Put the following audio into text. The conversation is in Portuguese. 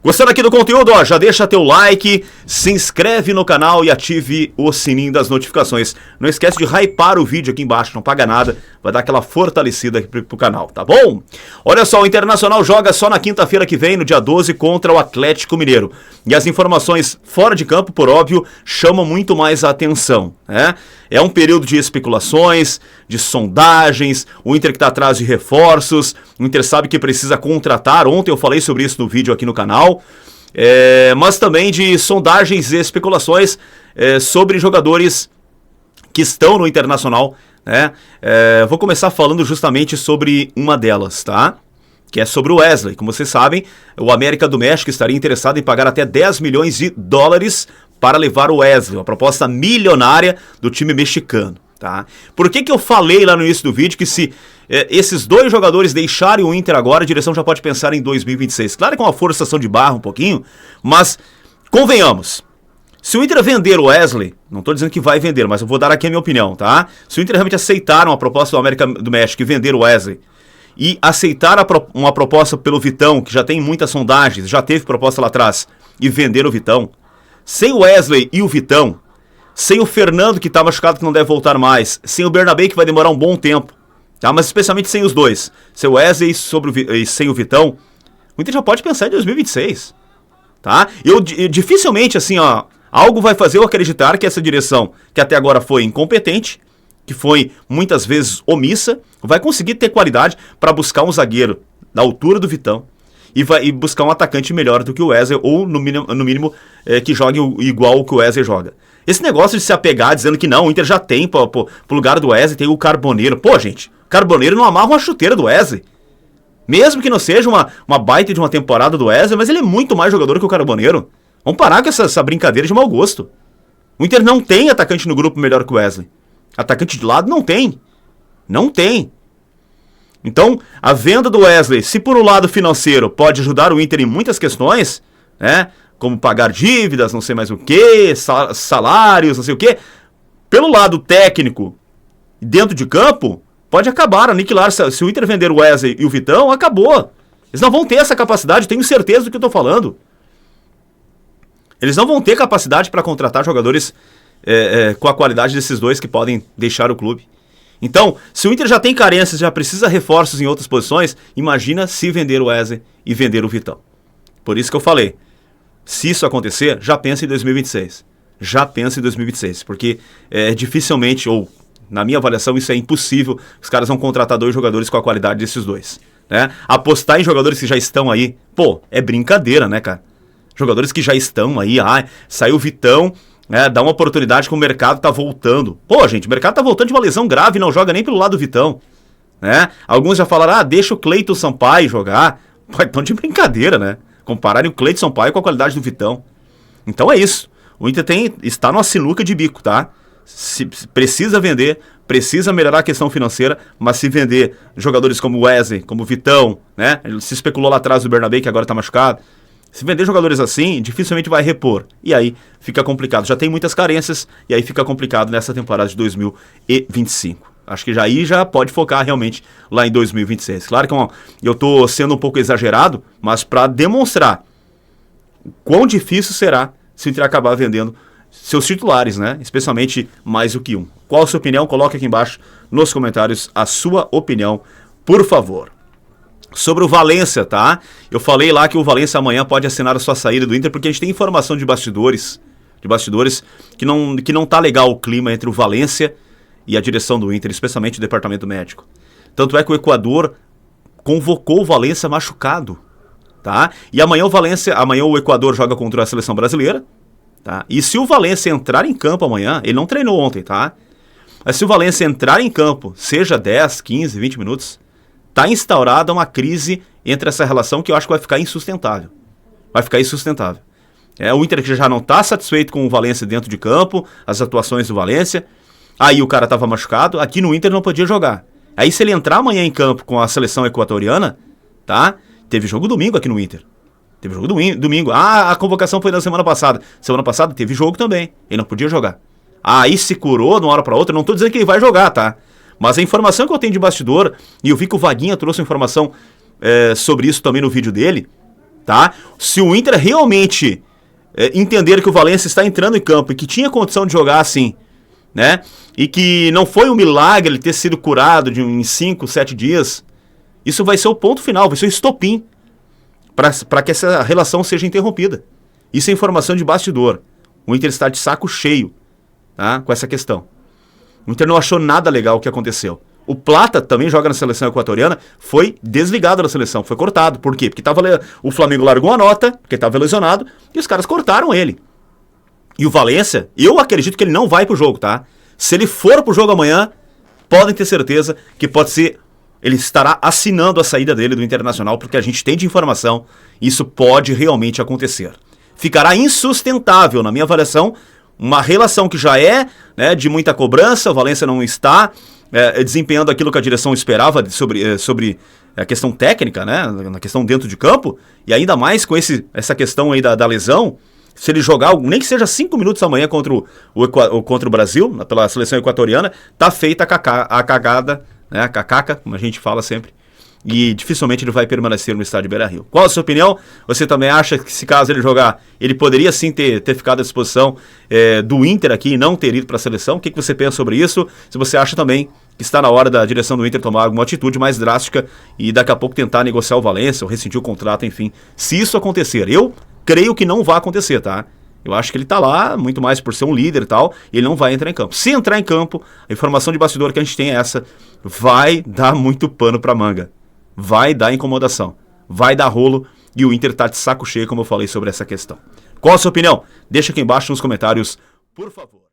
Gostando aqui do conteúdo, ó, já deixa teu like, se inscreve no canal e ative o sininho das notificações. Não esquece de hypar o vídeo aqui embaixo, não paga nada, vai dar aquela fortalecida aqui pro canal, tá bom? Olha só, o Internacional joga só na quinta-feira que vem, no dia 12, contra o Atlético Mineiro. E as informações fora de campo, por óbvio, chamam muito mais a atenção, né? É um período de especulações, de sondagens, o Inter que está atrás de reforços, o Inter sabe que precisa contratar, ontem eu falei sobre isso no vídeo aqui no canal, mas também de sondagens e especulações sobre jogadores que estão no Internacional, né? Vou começar falando justamente sobre uma delas, tá? Que é sobre o Wesley. Como vocês sabem, o América do México estaria interessado em pagar até 10 milhões de dólares para levar o Wesley, uma proposta milionária do time mexicano, tá? Por que eu falei lá no início do vídeo que se esses dois jogadores deixarem o Inter agora, a direção já pode pensar em 2026? Claro que é uma forçação de barra um pouquinho, mas convenhamos, se o Inter vender o Wesley, não estou dizendo que vai vender, mas eu vou dar aqui a minha opinião, tá? Se o Inter realmente aceitar uma proposta do América do México e vender o Wesley, e aceitar uma proposta pelo Vitão, que já tem muitas sondagens, já teve proposta lá atrás, e vender o Vitão, sem o Wesley e o Vitão, sem o Fernando que está machucado que não deve voltar mais, sem o Bernabé que vai demorar um bom tempo, tá? Mas especialmente sem os dois, sem o Wesley e sem o Vitão, o Inter já pode pensar em 2026, tá? Eu dificilmente, assim, ó, algo vai fazer eu acreditar que essa direção, que até agora foi incompetente, que foi muitas vezes omissa, vai conseguir ter qualidade para buscar um zagueiro da altura do Vitão e buscar um atacante melhor do que o Wesley, ou no mínimo que jogue igual o que o Wesley joga. Esse negócio de se apegar dizendo que não, o Inter já tem pro lugar do Wesley, tem o Carboneiro. Pô, gente, o Carboneiro não amarra uma chuteira do Wesley. Mesmo que não seja uma baita de uma temporada do Wesley, mas ele é muito mais jogador que o Carboneiro. Vamos parar com essa brincadeira de mau gosto. O Inter não tem atacante no grupo melhor que o Wesley. Atacante de lado não tem. Não tem. Então, a venda do Wesley, se por um lado financeiro pode ajudar o Inter em muitas questões, né? Como pagar dívidas, não sei mais o que, salários, não sei o que. Pelo lado técnico, dentro de campo, pode acabar, aniquilar. Se o Inter vender o Wesley e o Vitão, acabou. Eles não vão ter essa capacidade, tenho certeza do que eu estou falando. Eles não vão ter capacidade para contratar jogadores com a qualidade desses dois que podem deixar o clube. Então, se o Inter já tem carências, já precisa reforços em outras posições, imagina se vender o Wesley e vender o Vitão. Por isso que eu falei, se isso acontecer, já pensa em 2026. Já pensa em 2026, porque dificilmente, ou na minha avaliação, isso é impossível, os caras vão contratar dois jogadores com a qualidade desses dois, né? Apostar em jogadores que já estão aí, pô, é brincadeira, né, cara? Jogadores que já estão aí, saiu o Vitão, dá uma oportunidade que o mercado tá voltando. Pô, gente, o mercado tá voltando de uma lesão grave, não joga nem pelo lado do Vitão, né? Alguns já falaram, deixa o Cleiton Sampaio jogar. Pô, então de brincadeira, né? Compararem o Cleiton Sampaio com a qualidade do Vitão. Então é isso. O Inter está numa sinuca de bico, tá? Se precisa vender, precisa melhorar a questão financeira, mas se vender jogadores como o Wesley, como o Vitão, né? Ele se especulou lá atrás do Bernabé, que agora tá machucado. Se vender jogadores assim, dificilmente vai repor. E aí fica complicado. Já tem muitas carências e aí fica complicado nessa temporada de 2025. Acho que já pode focar realmente lá em 2026. Claro que eu estou sendo um pouco exagerado, mas para demonstrar quão difícil será se o Inter acabar vendendo seus titulares, né? Especialmente mais do que um. Qual a sua opinião? Coloque aqui embaixo nos comentários a sua opinião, por favor. Sobre o Valência, tá? Eu falei lá que o Valência amanhã pode assinar a sua saída do Inter, porque a gente tem informação de bastidores que não tá legal o clima entre o Valência e a direção do Inter, especialmente o departamento médico. Tanto é que o Equador convocou o Valência machucado, tá? E amanhã o Equador joga contra a seleção brasileira, tá? E se o Valência entrar em campo amanhã, ele não treinou ontem, tá? Mas se o Valência entrar em campo, seja 10, 15, 20 minutos, está instaurada uma crise entre essa relação que eu acho que vai ficar insustentável. Vai ficar insustentável. O Inter que já não está satisfeito com o Valência dentro de campo, as atuações do Valência. Aí o cara estava machucado, aqui no Inter não podia jogar. Aí se ele entrar amanhã em campo com a seleção equatoriana, tá? Teve jogo domingo aqui no Inter. Teve jogo domingo. A convocação foi na semana passada. Semana passada teve jogo também. Ele não podia jogar. Aí se curou de uma hora para outra. Não estou dizendo que ele vai jogar, tá? Mas a informação que eu tenho de bastidor, e eu vi que o Vaguinha trouxe informação sobre isso também no vídeo dele, tá? Se o Inter realmente entender que o Valencia está entrando em campo e que tinha condição de jogar assim, né? E que não foi um milagre ele ter sido curado em 5, 7 dias, isso vai ser o ponto final, vai ser o estopim para que essa relação seja interrompida. Isso é informação de bastidor. O Inter está de saco cheio, tá? Com essa questão. O Inter não achou nada legal o que aconteceu. O Plata também joga na seleção equatoriana, foi desligado da seleção, foi cortado. Por quê? Porque o Flamengo largou a nota, porque estava lesionado, e os caras cortaram ele. E o Valencia, eu acredito que ele não vai pro jogo, tá? Se ele for pro jogo amanhã, podem ter certeza que pode ser... Ele estará assinando a saída dele do Internacional, porque a gente tem de informação, isso pode realmente acontecer. Ficará insustentável, na minha avaliação, uma relação que já é, né, de muita cobrança, o Valencia não está desempenhando aquilo que a direção esperava sobre a questão técnica, né, na questão dentro de campo, e ainda mais com essa questão aí da lesão. Se ele jogar, nem que seja 5 minutos amanhã contra o Brasil, pela seleção equatoriana, tá feita a cagada, né, a cacaca, como a gente fala sempre, e dificilmente ele vai permanecer no estádio Beira-Rio. Qual a sua opinião? Você também acha que, se caso ele jogar, ele poderia sim ter ficado à disposição do Inter aqui e não ter ido para a seleção? O que você pensa sobre isso? Se você acha também que está na hora da direção do Inter tomar alguma atitude mais drástica e daqui a pouco tentar negociar o Valencia ou rescindir o contrato, enfim. Se isso acontecer, eu creio que não vai acontecer, tá? Eu acho que ele tá lá, muito mais por ser um líder e tal, e ele não vai entrar em campo. Se entrar em campo, a informação de bastidor que a gente tem é essa, vai dar muito pano pra manga. Vai dar incomodação, vai dar rolo, e o Inter tá de saco cheio, como eu falei sobre essa questão. Qual a sua opinião? Deixa aqui embaixo nos comentários, por favor.